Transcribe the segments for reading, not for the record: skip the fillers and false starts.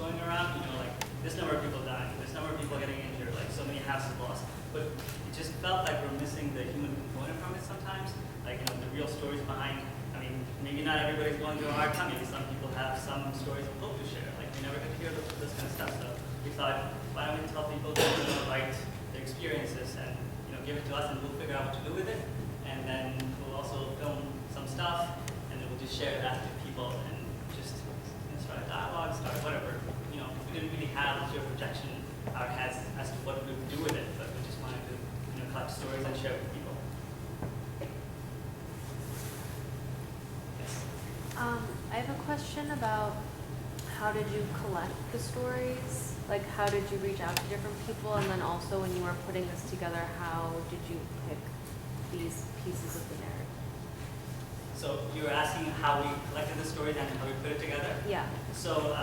going around, like this number of people dying, this number of people getting injured, like so many houses lost. But it just felt like we're missing the human component from it sometimes. Like, the real stories behind, maybe not everybody's going through a hard time. Maybe some people have some stories of hope to share. Like, we never get to hear this kind of stuff. So we thought, why don't we tell people to write their experiences and, give it to us, and we'll figure out what to do with it. And then we'll also film some stuff, and then we'll just share that with people and just start a dialogue, start whatever. We didn't really have a clear projection in our heads as to what we would do with it, but we just wanted to, collect stories and share with people. Yes. I have a question about how did you collect the stories? Like, how did you reach out to different people? And then also, when you were putting this together, how did you pick these pieces of the narrative? So you were asking how we collected the stories and how we put it together? Yeah. So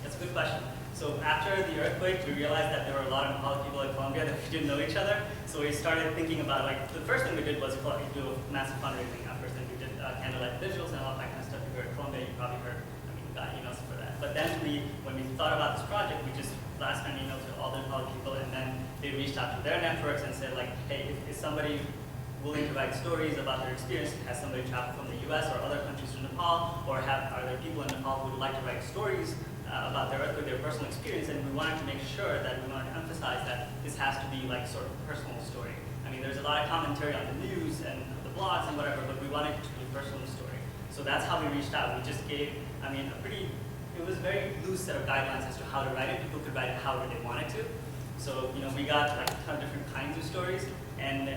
that's a good question. So after the earthquake, we realized that there were a lot of Nepali people in Colombia that we didn't know each other. So we started thinking about, the first thing we did was do a massive fundraising effort. And we did candlelight visuals and all that kind of stuff. If you're in Colombia, you probably heard, we got emails for that. But then when we thought about this project, we just last minute emailed to all the Nepali people, and then they reached out to their networks and said, hey, is somebody willing to write stories about their experience? Has somebody traveled from the US or other countries to Nepal? Or are there people in Nepal who would like to write stories about their earthquake, their personal experience? And we wanted to make sure that we wanted to emphasize that this has to be sort of a personal story. There's a lot of commentary on the news and the blogs and whatever, but we wanted it to be a personal story. So that's how we reached out. We just gave, it was a very loose set of guidelines as to how to write it. People could write it however they wanted to. So, we got a ton of different kinds of stories. And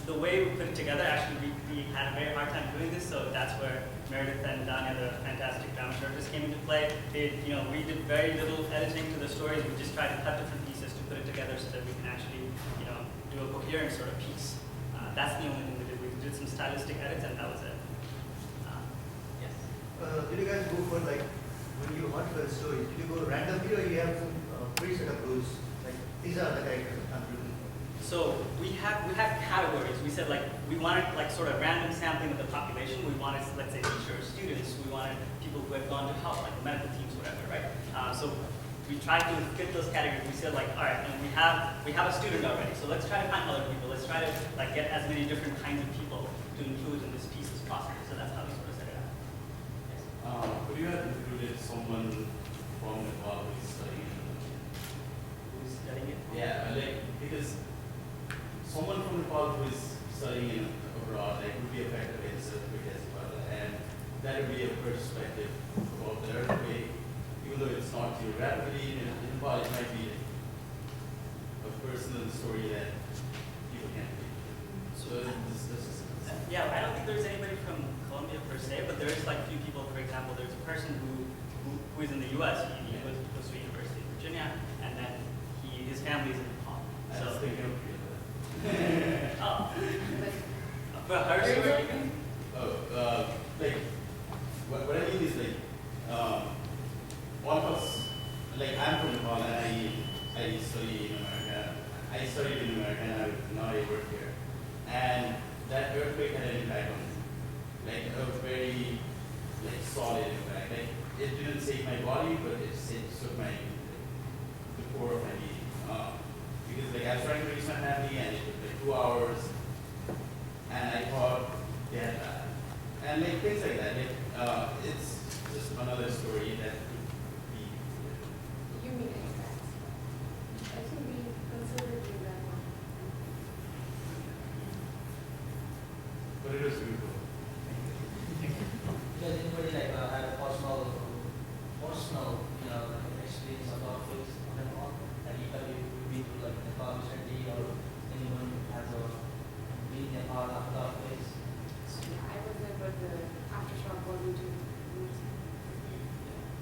the way we put it together, actually, we had a very hard time doing this. So that's where Meredith and Danya, the fantastic dramaturgists, came into play. We did very little editing to the stories. We just tried to cut different pieces to put it together so that we can actually, do a coherent sort of piece. That's the only thing we did. We did some stylistic edits, and that was it. Yes. Did you guys go for when you hunt for a story? Did you go randomly, or you have some pre-set up rules? These are the characters I'm looking for. So we have categories. We said we wanted sort of random sampling of the population. We wanted, let's say, teachers, students. We wanted people who had gone to health, like the medical teams, whatever, right? So we tried to fit those categories. We said all right, and we have a student already. So let's try to find other people. Let's try to get as many different kinds of people to include in this piece as possible. So that's how we sort of set it up. Yes. Could you have included someone from Nepal who is studying? Who's studying it? Yeah, because someone from Nepal who is studying abroad would be affected by this earthquake as well, and that would be a perspective about the earthquake, even though it's not geographically in Nepal. It might be a personal story that people can't read. So this is. Yeah, I don't think there's anybody from Colombia per se, but there's a few people. For example, there's a person who is in the U.S. He goes to University of Virginia, and then his family's in Nepal. I was thinking of Oh. For her story? What I mean is one of us, I'm from Nepal and I study in America. I studied in America and now I work here. And that earthquake had an impact on me. A very solid impact. It didn't save my body, but it took the core of my being. Because I was trying to reach my family and it took 2 hours, and I thought, yeah, and things like that. It's just another story that could be. You mean impact? I think we considered you that one. But it was beautiful. Does anybody have a personal experience of earthquakes on Nepal? Have you been to Nepal recently, or anyone has been in Nepal after earthquakes? I was there, but the aftershock wasn't too.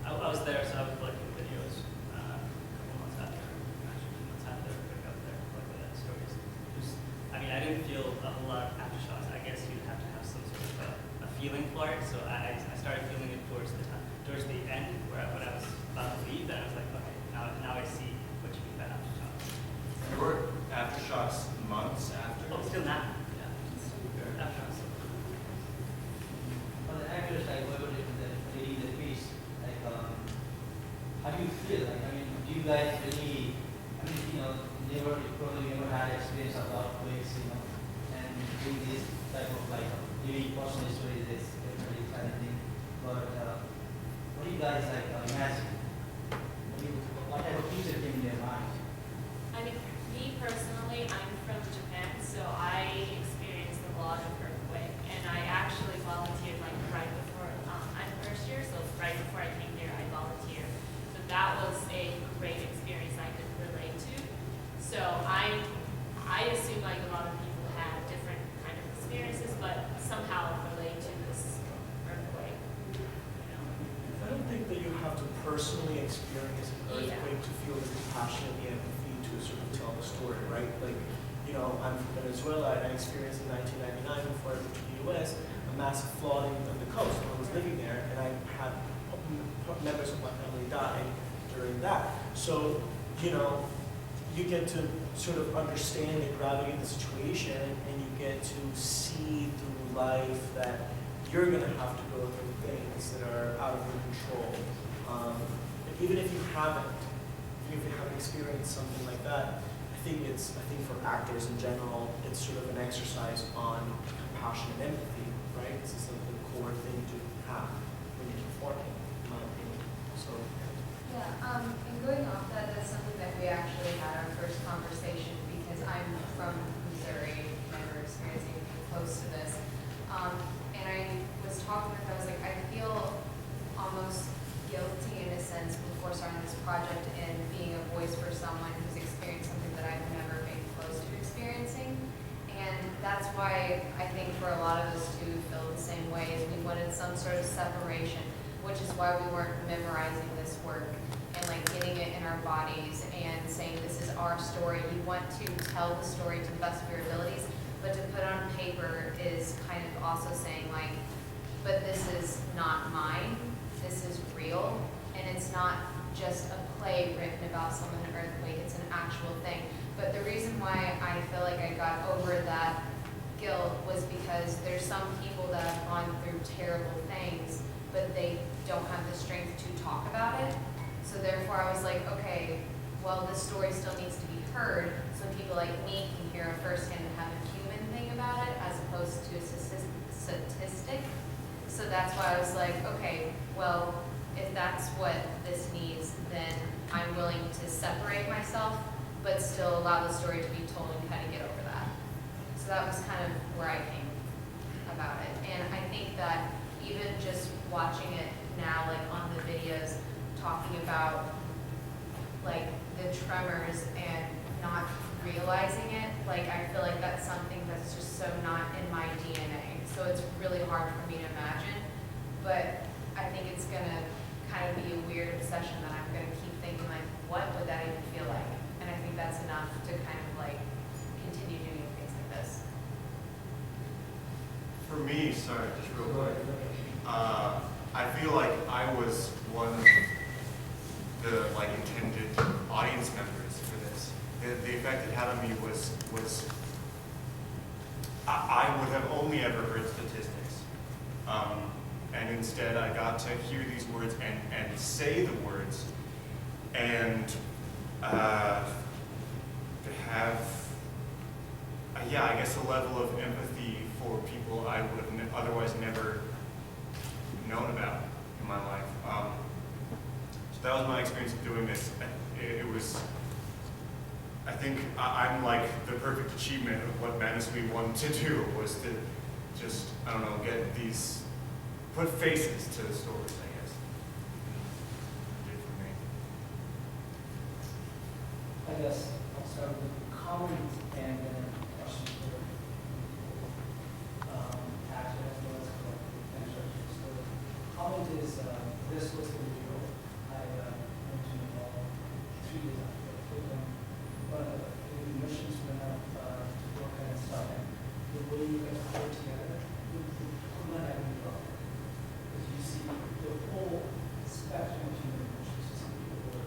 I was there, so I was collecting videos a couple months after, actually 2 months after the earthquake up there, collecting that stories. I didn't feel a whole lot of aftershocks. I guess you'd have to have some sort of a feeling for it. So I started feeling it towards the end, when I was about to leave, and I was like, okay, now I see what you mean by aftershocks. There were aftershocks months after. Oh, still now? Yeah. Aftershocks. For the actors, whoever reading the piece, how do you feel? Like, I mean, do you guys really, I mean, you know, you probably never had experience of earthquakes, you know, and doing this type of like, maybe personal stories is definitely challenging, but what do you guys like imagine? What type of picture came in your mind? I mean, me personally, I'm from Japan, so I experienced the Lawder earthquake, and I actually volunteered like right before, I'm first year, so right before I came here, I volunteered. So that was a great experience I could relate to. So I assume like a lot of people had different kind of experiences, but somehow relate to this earthquake. You know? I don't think that you have to personally experience an earthquake to feel the compassion and the empathy to sort of tell the story, right? Like, you know, I'm from Venezuela, and I experienced in 1999 before I moved to the U.S. a massive flooding of the coast when I was living there, and I had members of my family die during that. So, you know, you get to sort of understand the gravity of the situation, and you get to see through life that you're going to have to go through things that are out of your control. Even if you haven't experienced something like that, I think for actors in general, it's sort of an exercise on compassion and empathy, right? This is like the core thing to have when you're performing, in my opinion. So. Yeah, and going off that, that's something that we actually had our first conversation, because I'm from Missouri, never experienced anything close to this. And I was talking with her, I was like, I feel almost guilty in a sense before starting this project and being a voice for someone who's experienced something that I've never been close to experiencing. And that's why I think for a lot of us too feel the same way, is we wanted some sort of separation, which is why we weren't memorizing this work and like getting it in our bodies and saying this is our story. You want to tell the story to the best of your abilities, but to put on paper is kind of also saying like, but this is not mine, this is real, and it's not just a play written about someone in an earthquake, it's an actual thing. But the reason why I feel like I got over that guilt was because there's some people that have gone through terrible things, but they don't have the strength to talk about it. So therefore I was like, okay, well, this story still needs to be heard so people like me can hear it firsthand and have a human thing about it as opposed to a statistic. So that's why I was like, okay, well, if that's what this needs, then I'm willing to separate myself, but still allow the story to be told and kind of get over that. So that was kind of where I came about it. And I think that even just watching it now, like on the videos, talking about like the tremors and not realizing it, like I feel like that's something that's just so not in my DNA. So it's really hard for me to imagine, but I think it's gonna kind of be a weird obsession that I'm gonna keep thinking like, what would that even feel like? And I think that's enough to kind of like continue doing things like this. For me, sorry, just real quick. I feel like I was one of the like intended audience members for this. The effect it had on me was I would have only ever heard statistics, and instead I got to hear these words and say the words, and have yeah, I guess a level of empathy for people I would have otherwise never known about in my life. So that was my experience of doing this. It was, I think I'm like the perfect achievement of what Manaswi wanted to do, was to just, I don't know, get these, put faces to the stories, I guess. It did for me. I guess I'll start with a comment and then a question for actor as well as collective. So the comment is, this was the video. I went to Nepal 3 days after the film. But the missions went up to work and stuff, and the way you guys put together, you could not have any problem. Because you see the whole spectrum of human emotions. Some people were,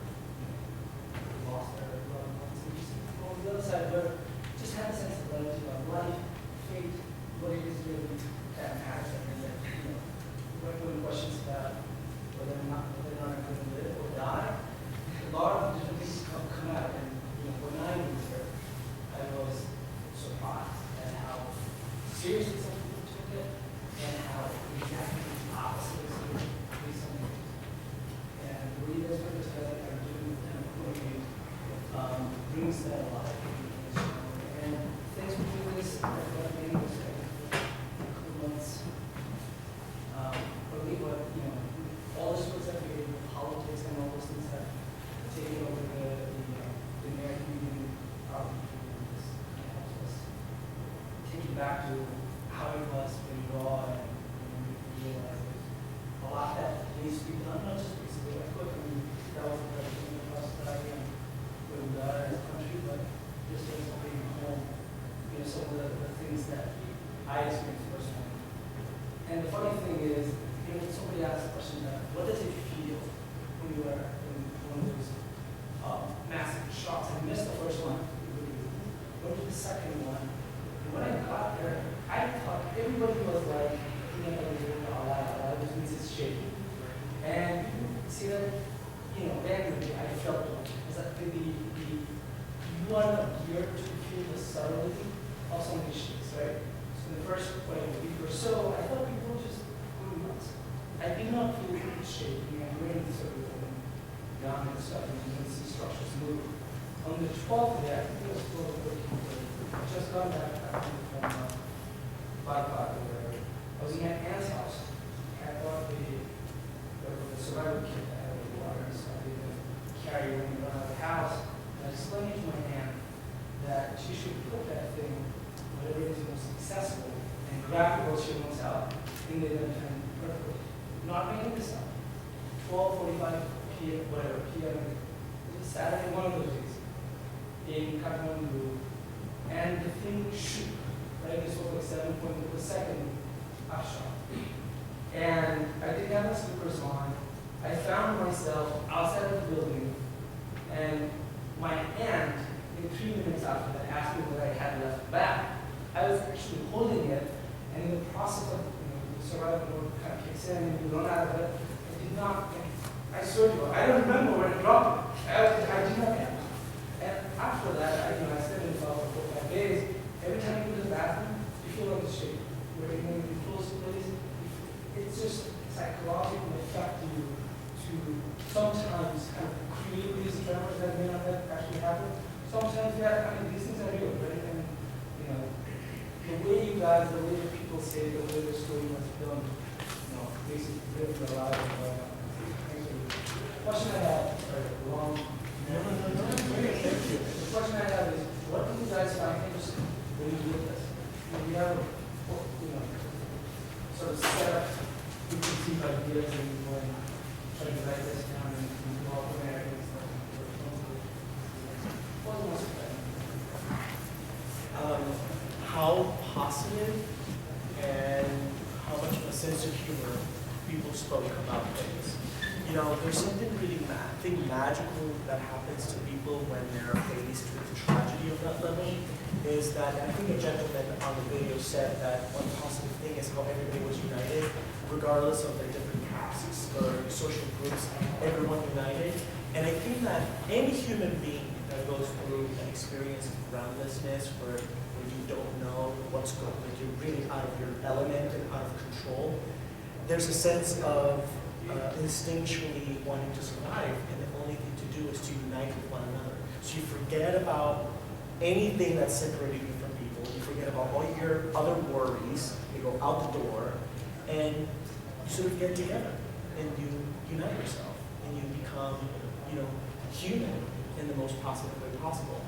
lost their loved ones. And you see on the other side, where say that, you know, back in the day, I felt like, is that you are not geared to feel the subtlety of some of these shades, right? So in the first week or so, I thought people were just going nuts. I did not feel the shade. I'm wearing sort of young and stuff, and you can see structures move. On the 12th day, I think it was 12 or 13 day, I just got back from Bangkok, where I was in my aunt's house. I bought the survival kit that had the water and stuff. I didn't carry it when we went out of the house. And I explained to my aunt that she should put that thing, whatever is most accessible, and grab what she wants out in the time perfectly. Not making this up. 12:45 p.m., whatever, p.m. Saturday, one of those days, in Kathmandu, and the thing shook, right? This was like 7 point per second aftershock. And I didn't have my slippers on. I found myself outside of the building, and my aunt, in 3 minutes after that, asked me what I had left back. I was actually holding it, and in the process of, the survival mode kind of kicks in, and you run out of it. I did not, I swear to you, I don't remember when I dropped it. I did not have it. And after that, I stayed in the house for 4 or 5 days. Every time you go to the bathroom, you feel like a shape. When you close the place, it's just psychological effect you to sometimes kind of create these tremors that may not have actually happened. Sometimes, these things are real, right? And, the way you guys, the way that people say, the way the story was filmed, basically living the life of the question I have, long. Thank you. The question I have is, what do you guys find interesting when you do this? We have, sort of set up preconceived ideas and when trying to write this down and do all the American stuff. What do you want to say? How positive and how much of a sense of humor people spoke about things. There's something really magical that happens to people when they're faced with the tragedy of that level, is that, I think a gentleman on the video said that one positive thing is how everybody was united, regardless of their different castes or social groups, everyone united. And I think that any human being that goes through an experience of groundlessness where you don't know what's going on, you're really out of your element and out of control, there's a sense of instinctually wanting to survive, and the only thing to do is to unite with one another. So you forget about anything that's separating you from people, you forget about all your other worries, you go out the door, and you sort of get together, and you unite yourself, and you become, human in the most positive way possible.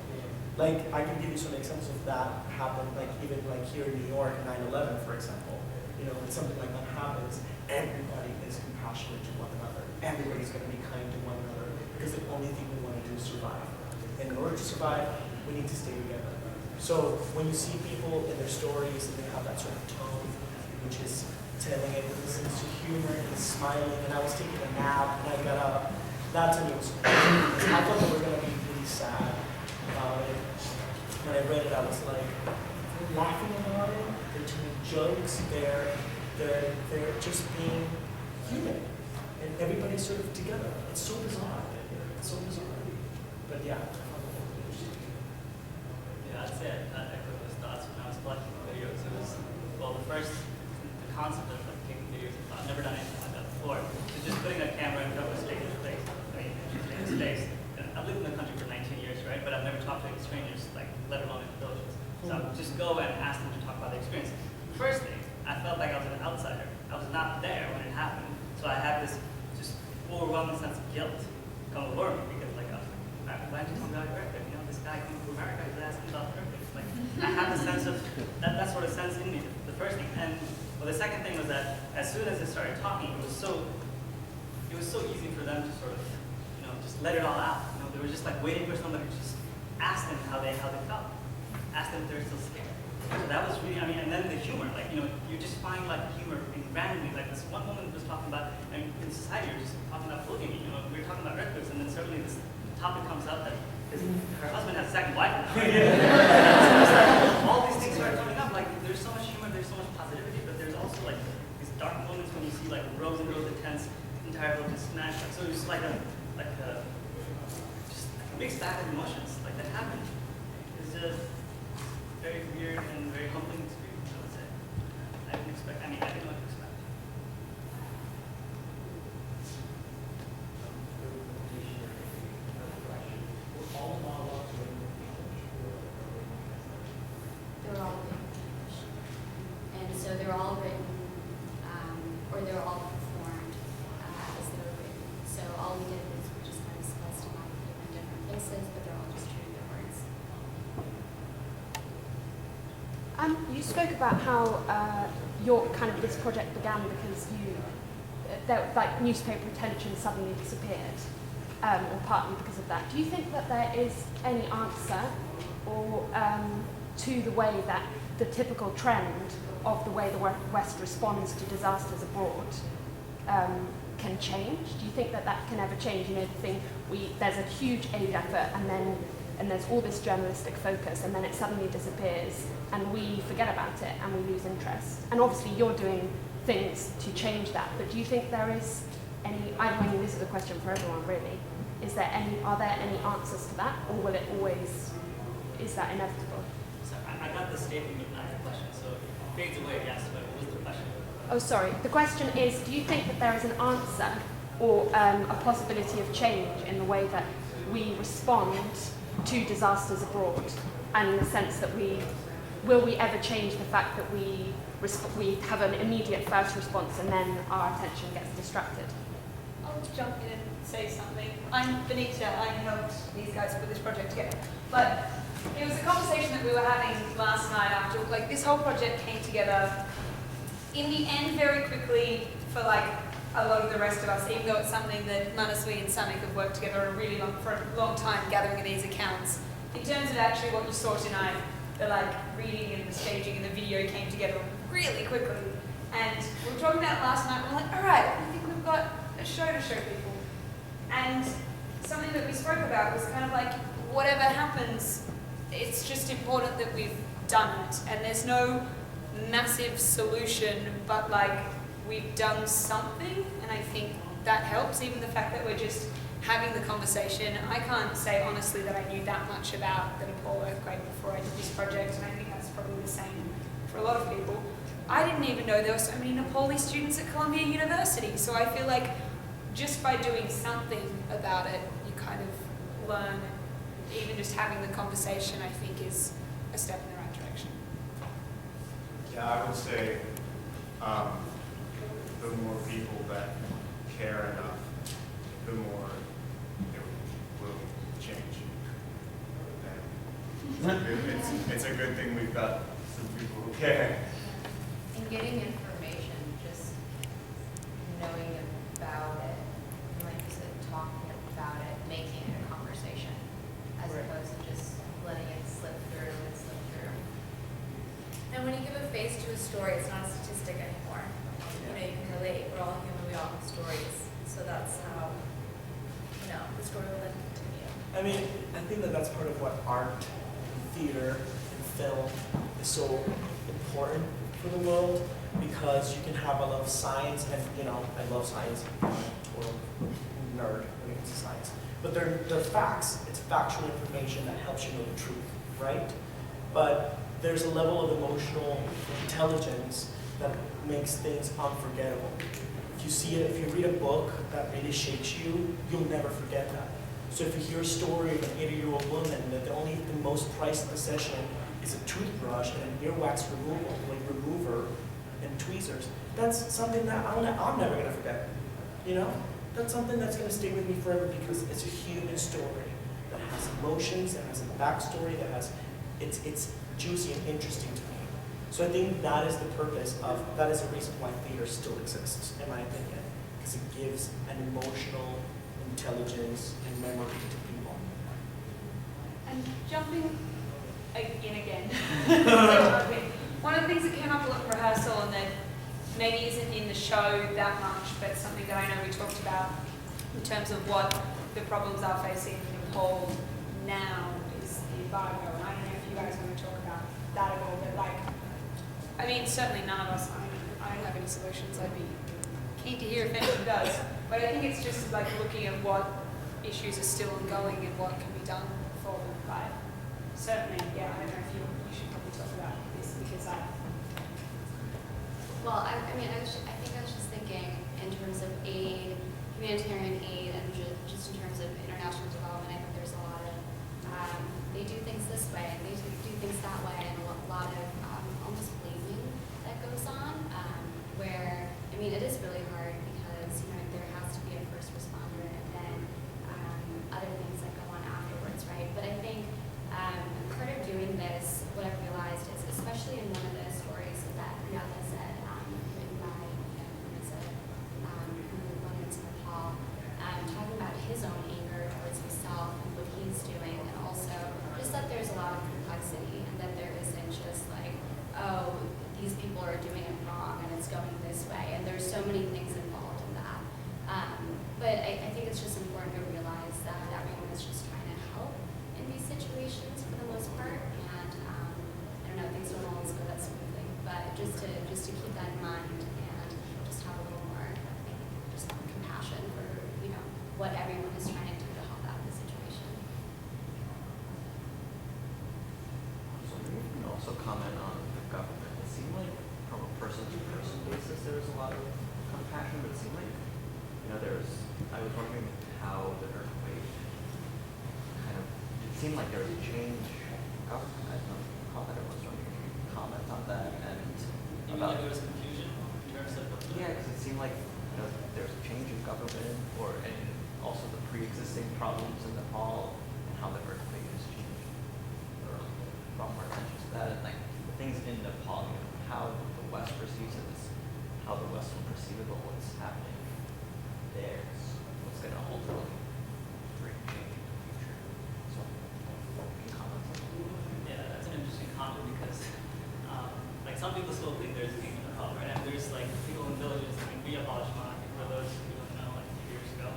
Like, I can give you some examples of that happen, even here in New York, 9/11, for example. When something like that happens, everybody is compassionate to one another. Everybody's going to be kind to one another, because the only thing we want to do is survive. And in order to survive, we need to stay together. So when you see people in their stories and they have that sort of tone, which is telling it with a sense of humor and smiling, and I was taking a nap and I got up, that to me was cool. I thought they were going to be really sad about it. When I read it, I was like, they're laughing about it, they're doing jokes, they're just being human. And everybody's sort of together. It's so bizarre. It's so bizarre. But yeah. Yeah, I'd say I echo those thoughts when I was collecting videos. It was, the concept of taking videos, I've never done anything like that before. So just putting a camera in front of a stranger's face, I've lived in the country for 19 years, right? But I've never talked to any strangers, let alone in the villages. So I would just go and ask them to talk about their experience. First thing, I felt like I was an outsider. I was not there when it happened. So I had this just overwhelming sense of guilt come over me, because I was like, why did you come out here? This guy came from America, he's asking about earthquakes. I had the sense of, that sort of sense in me, the first thing. And the second thing was that as soon as they started talking, it was so easy for them to sort of, just let it all out. They were just waiting for somebody to just ask them how they felt. Ask them if they're still scared. So that was really, and then the humor, you just find humor randomly. This one woman was talking about, and in society you're just talking about polygamy. We were talking about earthquakes, and then suddenly this topic comes up that her husband has a second wife now. All these things start coming up. There's so much humor, there's so much positivity, but there's also these dark moments when you see rows and rows of tents entire book is smashed. So it was like a just like a mixed bag of emotions like that happened. It's just very weird and very humbling experience, I would say. I didn't expect. I didn't know what to expect. They're all written in English. And so they're all written, or they're all performed as they were written. So all we did was we just kind of spliced them up in different places, but they're all just true to their words. You spoke about how your kind of this project began because like newspaper attention suddenly disappeared, or partly because of that. Do you think that there is any answer, or to the way that the typical trend of the way the West responds to disasters abroad can change? Do you think that that can ever change? You know, the thing there's a huge aid effort, and there's all this journalistic focus, and then it suddenly disappears, and we forget about it, and we lose interest. And obviously, you're doing things to change that. But do you think there is any? I mean, this is a question for everyone, really. Are there any answers to that, or will it always? Is that inevitable? So I got the statement but not the question. So it fades away, yes. But what was the question? Oh, sorry. The question is, do you think that there is an answer or a possibility of change in the way that we respond to disasters abroad, and in the sense that will we ever change the fact that we have an immediate first response and then our attention gets distracted? I'll jump in and say something. I'm Benita. I helped these guys put this project together. But it was a conversation that we were having last night after, like, this whole project came together in the end very quickly for like a lot of the rest of us, even though it's something that Manaswi and Samik have worked together for a long time gathering these accounts. In terms of actually what you saw tonight, the like reading and the staging and the video came together really quickly. And we were talking about it last night, and we're like, all right, I think we've got a show to show people. And something that we spoke about was kind of like, whatever happens, it's just important that we've done it. And there's no massive solution, but like, we've done something, and I think that helps. Even the fact that we're just having the conversation. I can't say honestly that I knew that much about the Nepal earthquake before I did this project, and I think that's probably the same for a lot of people. I didn't even know there were so many Nepali students at Columbia University, so I feel like just by doing something about it, you kind of learn. Even just having the conversation, I think, is a step in the right direction. Yeah, I would say the more people that care enough, the more it will change. And it's a good thing we've got some people who care. And getting information, just knowing about it, like you said, talking about it, making it a conversation, as opposed to just letting it slip through and slip through. And when you give a face to a story, it's not a statistic anymore. You know, you can relate. We're all human. We all have stories. So that's how, the story will then continue. I mean, I think that that's part of what art, theater, and film is so important for the world, because you can have a lot of science, and I love science, or nerd when it comes to science. But they're facts. It's factual information that helps you know the truth, right? But there's a level of emotional intelligence that makes things unforgettable. If you see it, if you read a book that really shakes you, you'll never forget that. So if you hear a story of an 80-year-old woman that the most prized possession is a toothbrush and an earwax remover and tweezers, that's something that I'm never gonna forget. That's something that's gonna stay with me forever, because it's a human story that has emotions, that has a backstory, it's juicy and interesting to me. So I think that is the purpose that is the reason why theater still exists, in my opinion, because it gives an emotional intelligence and memory to people. And jumping in again. One of the things that came up a lot in rehearsal, and that maybe isn't in the show that much, but something that I know we talked about in terms of what the problems are facing in Nepal now, is the embargo. And I don't know if you guys want to talk about that at all, but certainly none of us, I don't have any solutions. I'd be keen to hear if anyone does. But I think it's just like looking at what issues are still ongoing and what can be done for them. But certainly, yeah, I don't know if you should probably talk about this because Well, I think I was just thinking in terms of aid, humanitarian aid, and just in terms of international development. I think there's a lot of they do things this way, and they do things that way, and a lot of almost blaming that goes on. Where it is really hard because there has to be a first responder and then other things that go on afterwards, right? But I think part of doing this, what I've realized is, especially in one of the stories that Priyata said, written by Marissa, who went into Nepal, talking about his own anger towards himself and what he's doing, and also just that there's a lot of complexity and that there isn't just like, oh, these people are doing it wrong and it's going this way, and there's so many things involved in that. But I think it's just important to realize that everyone is just trying to help in these situations for the most part, and I don't know, things don't always go that smoothly, but just to keep that in mind and just have a little more just compassion for what everyone is trying to do to help out the situation. So maybe you can also comment on the government. It seemed like from a person-to-person basis there was a lot of compassion, but it seemed like I was wondering how the earthquake it seemed like there was a change in government. I don't recall that. I was wondering if you could comment on that and You mean like there was confusion in terms of yeah, because it seemed like there's a change in government, and also the pre-existing problems in Nepal and how the earthquake has changed. Or brought more attention to that, and like the things in Nepal, how the West perceives it, how the West will perceive it, but what's happening there is what's going to ultimately bring change in the future. So, can you comment on that? Yeah, that's an interesting comment because, some people still think there's a king in Nepal, right? And there's people in villages. We abolished monarchy for those who don't know, a few years ago.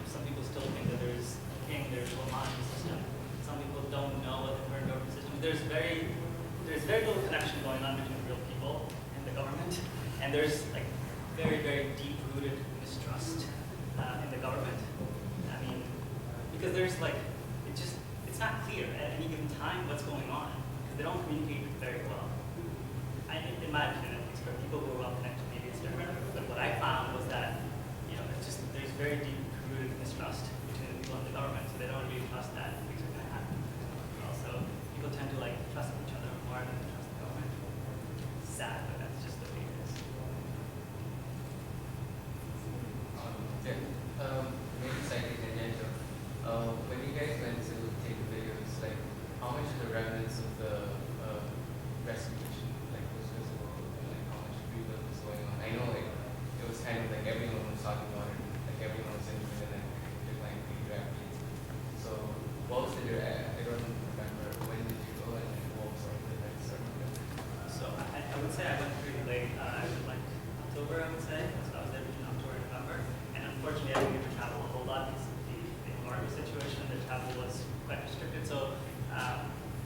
Some people still think that there's a king, there's a monarchy system. Some people don't know what the current government system is. There's very little connection going on between real people and the government, and there's very, very deep-rooted mistrust in the government. Because there's it's not clear at any given time what's going on because they don't communicate very well. In my opinion, at least for people who are well connected, maybe it's different. But what I found was that there's very deep-rooted mistrust between the people and the government, so they don't really trust that things are going to happen. Also, people tend to trust each other more than they trust the government. It's sad, but that's just the way it is. Maybe slightly tangential. When you guys went to take the videos, how much of the remnants of the rescue mission was visible, and how much rebuild was going on? I know it was kind of everyone was talking about it, everyone was into it, and then declined to be drafted. So what was the I don't remember when did you go and what was the next ceremony? So I would say I went pretty late. I was October, I would say. So I was there between October and November. And unfortunately, I didn't get to travel a whole lot because of the embargo situation. The travel was quite restricted. So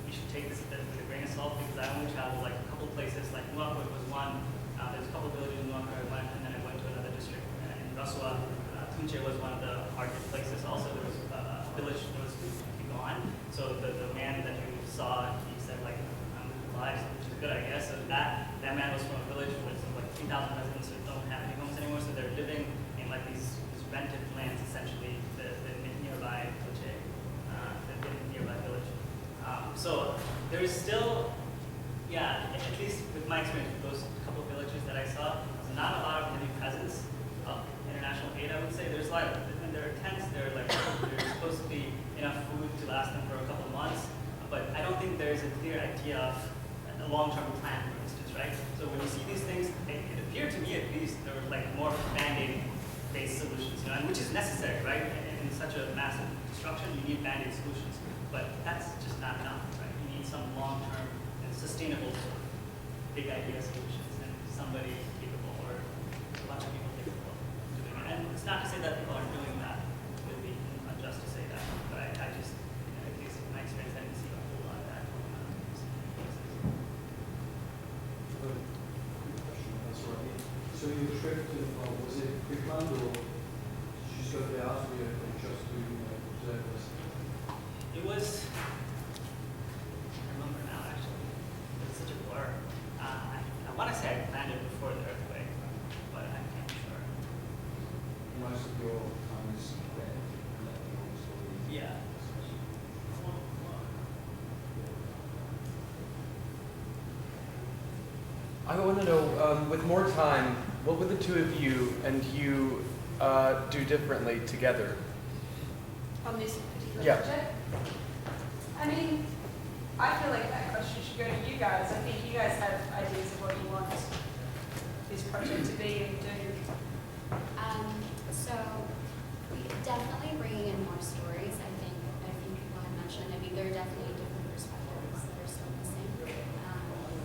you should take this with a grain of salt because I only traveled a couple places. Nuakot was one. There's a couple villages in Nuakot I went, and then I went to another district in Rasua. Tunche was one of the hardest places. Also, there was a village that was gone. So the man that you saw, he said I'm alive, which is good, I guess. So that man was from a village with 3,000 residents who don't have any homes anymore. So they're living in these rented lands, essentially, the nearby Tunche, the nearby village. So there's still, at least with my experience with those couple of villages that I saw, there's not a lot of heavy presence of international aid, I would say. There's and there are tents, there's supposed to be enough food to last them for a couple of months, but I don't think there's a clear idea of a long-term plan, for instance, right? So when you see these things, it appeared to me at least there were more band-aid-based solutions, and which is necessary, right? In such a massive destruction, you need band-aid solutions, but that's just not enough, right? You need some long-term and sustainable sort of big idea solutions, and somebody capable or a bunch of people capable of doing it. And it's not to say that people aren't doing that. It would be unjust to say that, but I just, at least in my experience, I didn't see a whole lot of that going on. So your trip to Nepal, was it pre-planned or the earthquake, just doing observers? It was, I remember now actually, it was such a blur. I want to say I planned it before the earthquake, but I can't be sure. Most of your time is spent collecting all the stories. Yeah. I want to know, with more time, what would the two of you and you do differently together? On this particular Yeah. project? I mean, I feel like that question should go to you guys. I think you guys have ideas of what you want this project to be and do. So we definitely bringing in more stories. I think people had mentioned. I mean, there are definitely different perspectives that are still missing.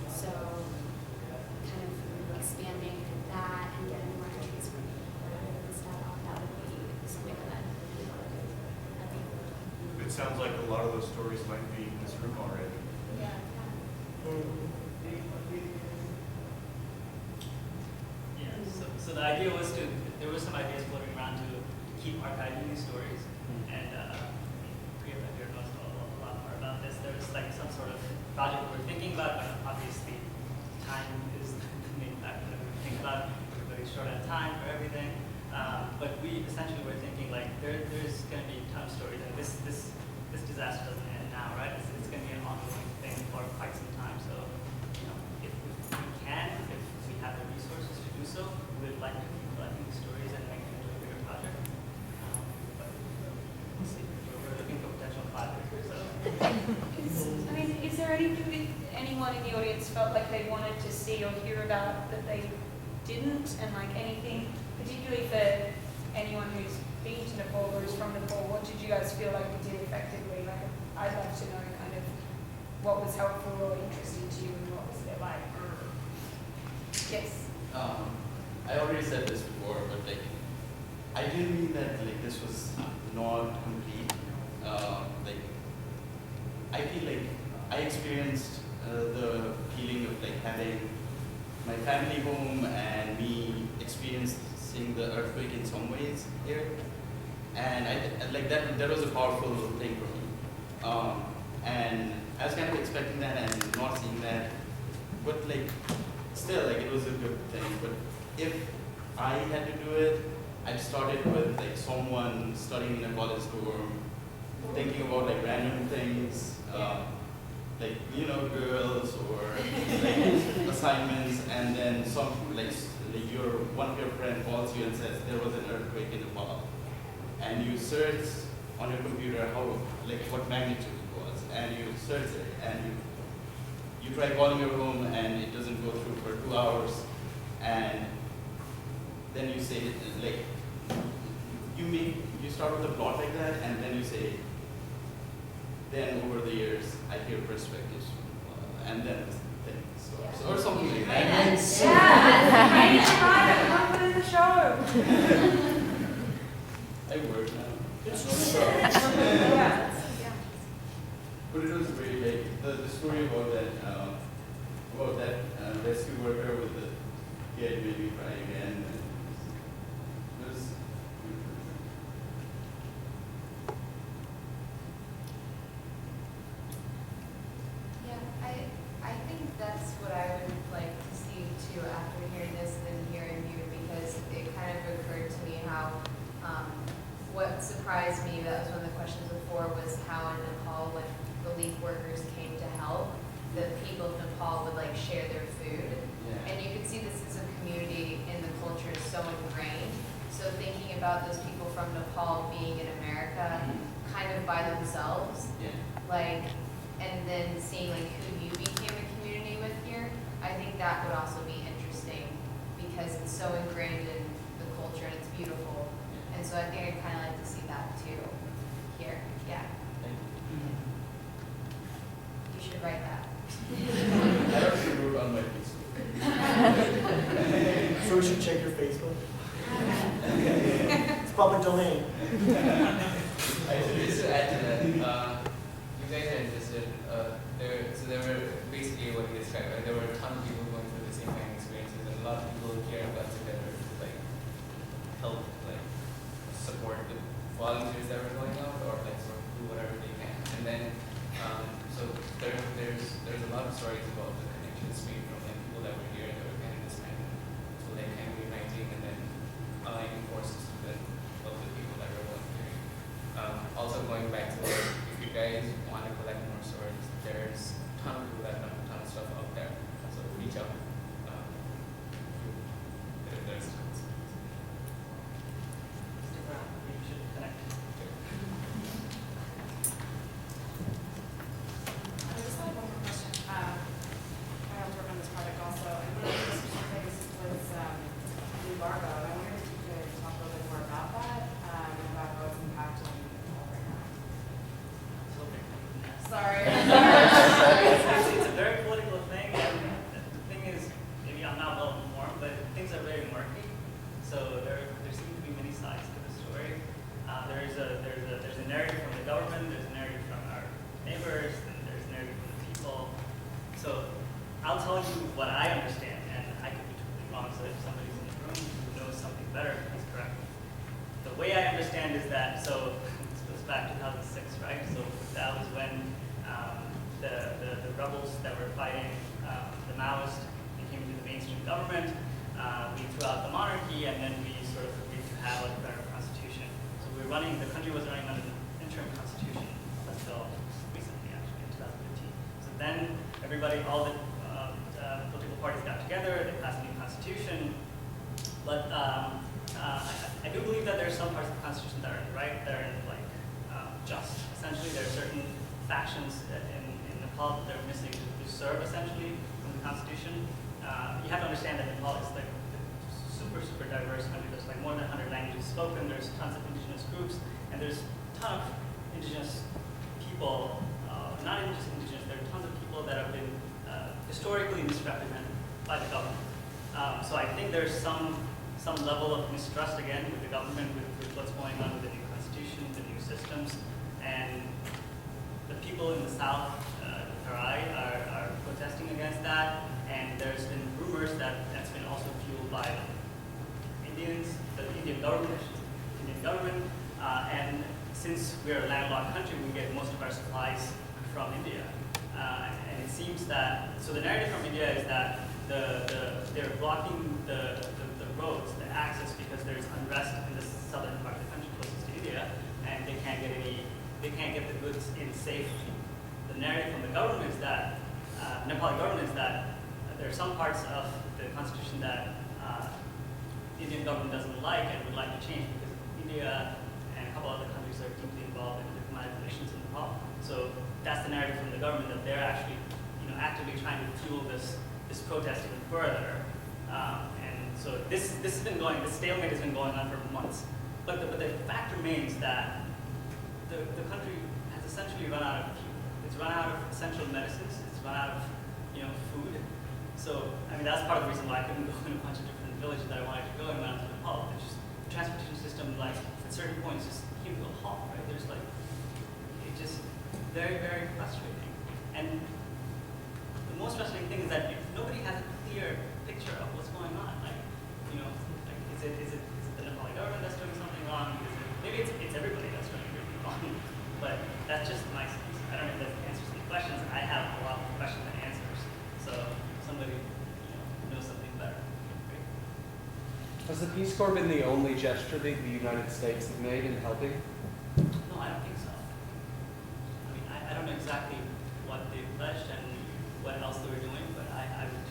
So kind of expanding that and getting more entries from people and stuff. That would be something that I think. It sounds like a lot of those stories might be in this room already. Yeah. Yeah, so the idea was there were some ideas floating around to keep archiving these stories, and Priyata here knows a lot more about this. There was like some sort of project we're thinking about, but obviously time is the main factor that we think about. Everybody's short on time for everything, but we essentially were thinking like there's going to be a ton of stories, and this disaster doesn't end now, right? It's going to be an ongoing thing for quite some time. So, if we can, if we have the resources to do so, we'd like to keep collecting these stories and make it into a bigger project. But we'll see. We're looking for potential collaborators. So. I mean, is there anything that anyone in the audience felt like they wanted to see or hear about that they didn't? And like anything, particularly for anyone who's been to Nepal or is from Nepal, what did you guys feel like we did effectively? Like, I'd like to know kind of what was helpful or interesting to you and what was there like. Yes. I already said this before, but like, I didn't mean that like this was not complete. Like, I feel like I experienced the feeling of like having my family home and me experiencing the earthquake in some ways here, and I like that was a powerful thing for me. And I was kind of expecting that and not seeing that, but like still like it was a good thing. But if I had to do it, I started with like someone studying in a college dorm, thinking about like random things, like girls or like assignments, and then one of your friend calls you and says there was an earthquake in Nepal, and you search on your computer what magnitude it was, and you search it, and you try calling your home and it doesn't go through for 2 hours, and then you say like you start with a plot like that, and then you say, then over the years I hear perspectives, and then things or something like that. Yeah, in the show. I work now. It's true. Yeah. But it was very like the story about that rescue worker with the kid made me cry again. It was I think that's what I would like to see too after hearing this and then hearing you, because it kind of occurred to me how what surprised me, that was one of the questions before, was how in Nepal when relief workers came to help, the people of Nepal would like share their food. Yeah. And you could see the sense of community in the culture is so ingrained. So thinking about those people from Nepal being in America kind of by themselves, like, and then seeing like who you became a community with here, I think that would also be interesting because it's so ingrained in the culture and it's beautiful. And so I think I'd kind of like to see that too here. Yeah. You should write that. I already wrote on my Facebook. So we should check your Facebook? It's public domain. Just to add to that, you guys are interested. There were basically what you described. Right? There were a ton of people going through the same kind of experiences, and a lot of people here got together to like help, like support the volunteers that were going out, or like sort of do whatever they can. And then, so there's a lot of stories about the connections made from like people that were here that were kind of disbanded, so like kind of uniting and then aligning forces to the of the people that were volunteering. Also going back to like, if you guys want to collect more stories, there's a ton of people that have a ton of stuff out there. So reach out. There's tons. Stick around. You should connect. I just had one more question. I helped work on this project also, and one of the specific things was embargo. And I wondered if you could talk a little bit more about that, and about how it's impacting people right now. Sorry. It's a very political thing, and the thing is, maybe I'm not well informed, but things are very murky. So there seem to be many sides to the story. There's a narrative from the government, there's a narrative from our neighbors, and there's a narrative from the people. So I'll tell you what I understand, and I could be totally wrong. So if somebody's in the room who knows something better, please correct me. The way I understand is that, so this goes back to 2006, right? So that was when the rebels that were fighting the Maoists came to the mainstream government. We threw out the monarchy, and then we sort of agreed to have a better constitution. So we were running, the country was running under an interim constitution until recently, actually, in 2015. So then everybody, all the political parties got together, they passed a new constitution. But I do believe that there are some parts of the constitution that are right, that are like just. Essentially, there are certain factions in Nepal that are missing to serve essentially from the constitution. You have to understand that Nepal is like super diverse country. There's like more than 100 languages spoken. There's tons of indigenous groups, and there's a ton of indigenous people. Not just indigenous. There are tons of people that have been historically misrepresented by the government. So I think there's some level of mistrust again with the government, with what's going on with the new constitution, the new systems, and the people in the south, the Tarai, are protesting against that. And there's been rumors that that's been also fueled by Indians, the Indian government, and since we're a landlocked country, we get most of our supplies from India. And it seems that, so the narrative from India is that they're blocking the roads, the access, because there's unrest in the southern part of the country closest to India, and they can't get the goods in safely. The narrative from the government is that, Nepali government is that there are some parts of the constitution that the Indian government doesn't like and would like to change, because India and a couple other countries are deeply involved in diplomatic relations in Nepal. So that's the narrative from the government, that they're actually, actively trying to fuel this protest even further. And so this stalemate has been going on for months. But the fact remains that the country has essentially run out of fuel. It's run out of essential medicines. It's run out of food. So that's part of the reason why I couldn't go in a bunch of different villages that I wanted to go and went out to Nepal. It's just the transportation system, like at certain points, just came to a halt. Right? There's like it's just very, very frustrating. And the most frustrating thing is that nobody has a clear picture of what's going on. Is it the Nepali government that's doing something wrong? Maybe it's everybody that's doing everything wrong. But that's just my sense. I don't know if that answers any questions. I have a lot more questions than answers. So somebody knows something better. Great. Has the Peace Corps been the only gesture that the United States have made in helping? No, I don't think so. I don't know exactly what they pledged and what else they were doing, but I would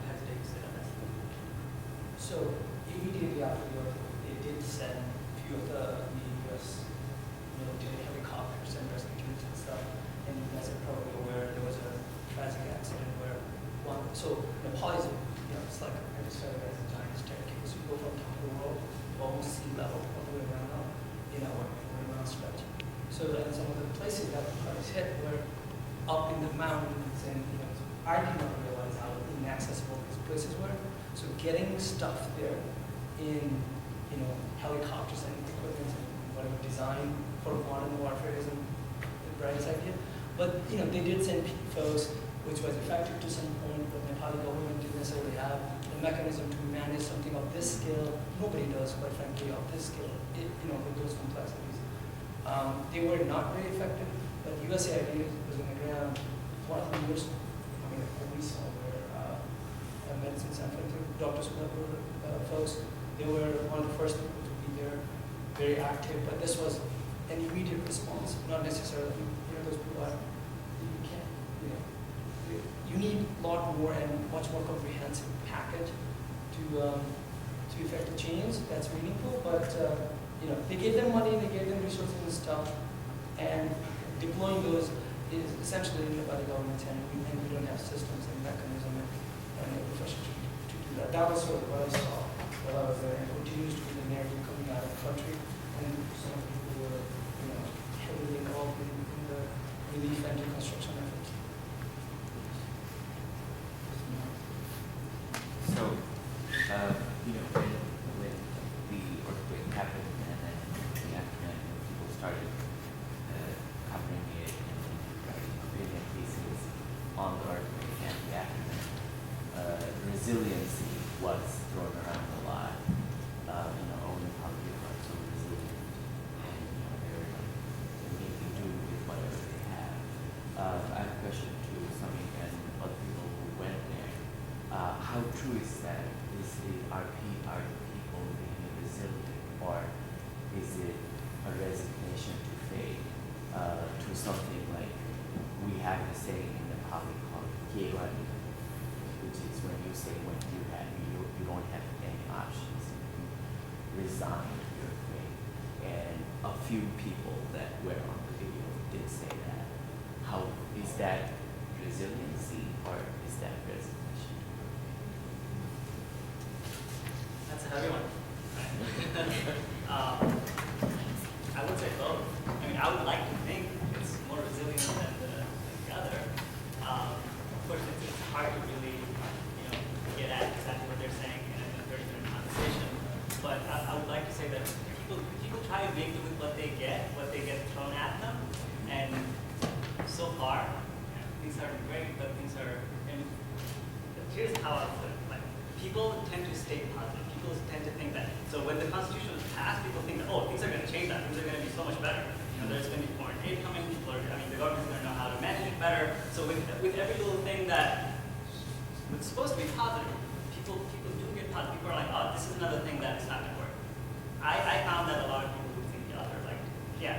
hesitate to say that that's the So immediately after the earthquake, they did send a few of the U.S. military helicopters and rescue teams and stuff. And as you're probably aware, there was a tragic accident where Nepal is, it's like I described it as a giant staircase. You go from top of the world to almost sea level all the way around up, around stretch. So and some of the places that the parties hit were up in the mountains, and I did not realize how inaccessible these places were. So getting stuff there in helicopters and equipment and whatever designed for modern warfare isn't the brightest idea. But they did send folks, which was effective to some point, but the Nepali government didn't necessarily have the mechanism to manage something of this scale. Nobody does, quite frankly, of this scale. With those complexities. They were not very effective, but USAID was on the ground. One of the most, what we saw were Medicine Sans Frontier, Doctors Without Borders folks. They were one of the first people to be there, very active, but this was an immediate response, not necessarily, those people are, you can't, you need a lot more and much more comprehensive package to effect a change that's meaningful, but they gave them money, they gave them resources and stuff, and deploying those is essentially by the government, and we don't have systems and mechanism and infrastructure to do that. That was sort of what I saw while I was there, and it continues to be the narrative coming out of the country, and some people were heavily involved in the relief and reconstruction efforts. So, when the earthquake happened and then the aftermath, people started covering it and writing opinion pieces on the earthquake and the aftermath, resiliency was thrown around a lot. Only how people are so resilient and they're making do with whatever they have. I have a question to Samik and other people who went there. How true is that? Are people being resilient, or is it a resignation to fate, to something like we have to say in the Pali called Kewani, which is when you say when you don't have any options, you resign to your fate. And a few people that were on the video did say that. How is that resiliency, or is that resignation? That's a heavy one. I would say both. I would like to think it's more resilient than the other. Of course, it's hard to really, get at exactly what they're saying in a 30-minute conversation. But I would like to say that people try to make do with what they get thrown at them. And so far, things aren't great, but things are. Here's how I put it. People tend to stay positive. People tend to think that. So when the Constitution was passed, people think that, things are going to change now. Things are going to be so much better. There's going to be foreign aid coming. The government's going to know how to manage it better. So with every little thing that was supposed to be positive, people do get positive. People are like, this is another thing that is not going to work. I found that a lot of people who think the other,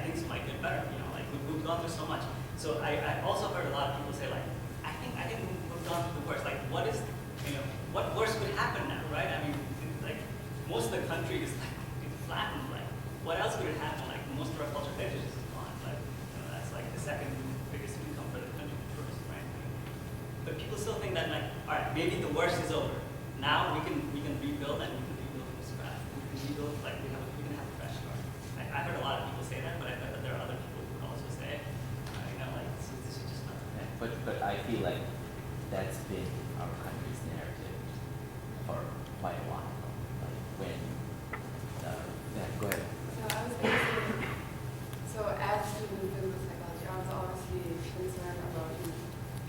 things might get better. We've gone through so much. So I also heard a lot of people say, I think we've gone through the worst. What worse could happen now, right? Most of the country is flattened. What else could happen? Most of our cultural heritage is gone. That's the second biggest income for the country, the tourists, right? But people still think that all right, maybe the worst is over. Now we can rebuild, and we can rebuild from scratch. We can rebuild we can have a fresh start. I heard a lot of people say that, but I bet that there are other people who would also say, this is just not okay. But I feel like that's been our country's narrative for quite a while. When go ahead. So I was going to say, as a student in physical psychology, I was obviously concerned about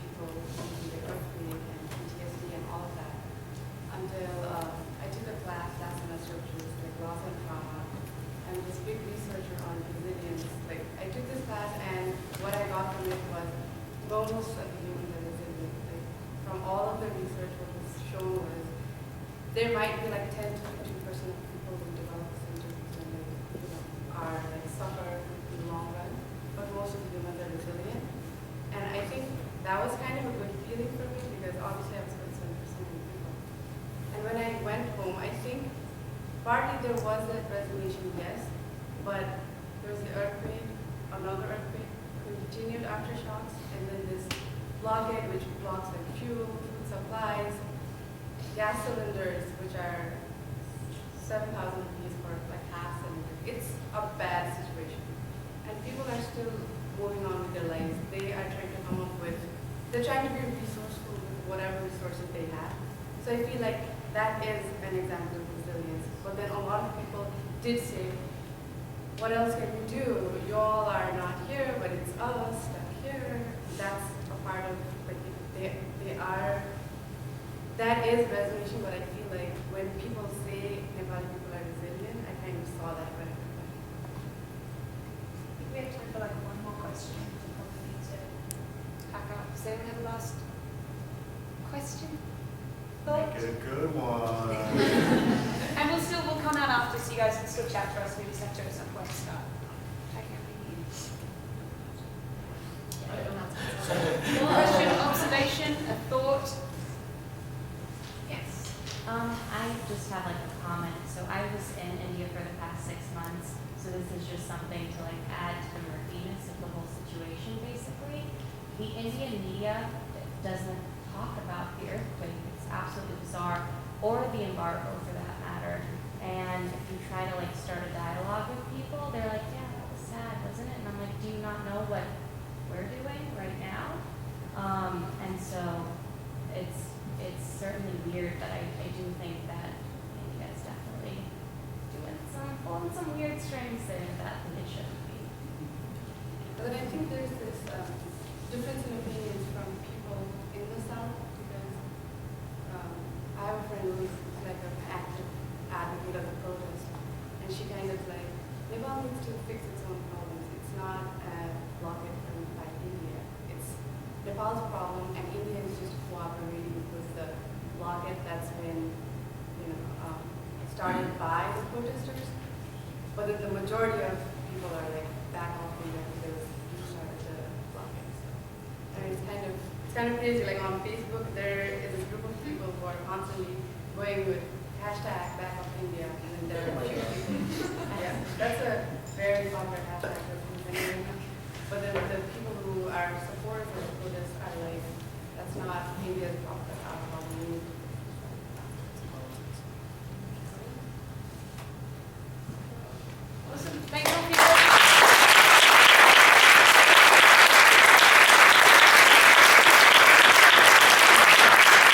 people in the earthquake and PTSD and all of that until I took a class last semester, which was loss and trauma, and this big researcher on resilience. I took this class, and what I got from it was most of the humans are resilient. From all of the research, what was shown was there might be 10 to 15% of people who develop symptoms when they suffer in the long run, but most of the humans are resilient. And I think that was kind of a good feeling for me, because obviously I was concerned for so many people. And when I went home, I think partly there was that resignation, yes, but there was the earthquake, another earthquake, continued aftershocks, and then this blockade which blocks fuel, food supplies, gas cylinders, which are 7,000 rupees for half cylinder. It's a bad situation. And people are still moving on with their lives. They are trying to come up with, they're trying to be resourceful with whatever resources they have. So I feel like that is an example of resilience. But then a lot of people did say, what else can we do? You all are not here, but it's us stuck here. That's a part of, they are, that is resolution, but I feel like when people say Nepali people are resilient, I kind of saw that right away. We have Does anyone have a last question? Make it a good one. And we'll come out after so you guys can still chat for us, maybe center at some point, Scott. Question, observation, a thought? Yes. I just have like a comment. So I was in India for the past 6 months. So this is just something to like add to the murkiness of the whole situation basically. The Indian media doesn't talk about the earthquake. It's absolutely bizarre. Or the embargo for that matter. And if you try to like start a dialogue with people, they're like, yeah, that was sad, wasn't it? And I'm like, do you not know what we're doing right now? And so it's certainly weird, but I do think that India is definitely pulling some weird strings there that it shouldn't be. But I think there's this difference in opinions from people in the South because I have a friend who's like an active advocate of the protest, and she kind of like, Nepal needs to fix its own problems. It's not a blockade from like India. It's Nepal's problem, and India is just cooperating with the blockade that's been, started by the protesters. But the majority of people are like back off India because you started the blockade. And it's kind of crazy. Like on Facebook, there is a group of people who are constantly going with hashtag back off India, and then there are a few people. Yeah, that's a very popular hashtag for people. But then the people who are supporters of the protest are like, that's not India's problem, that's our problem. We need to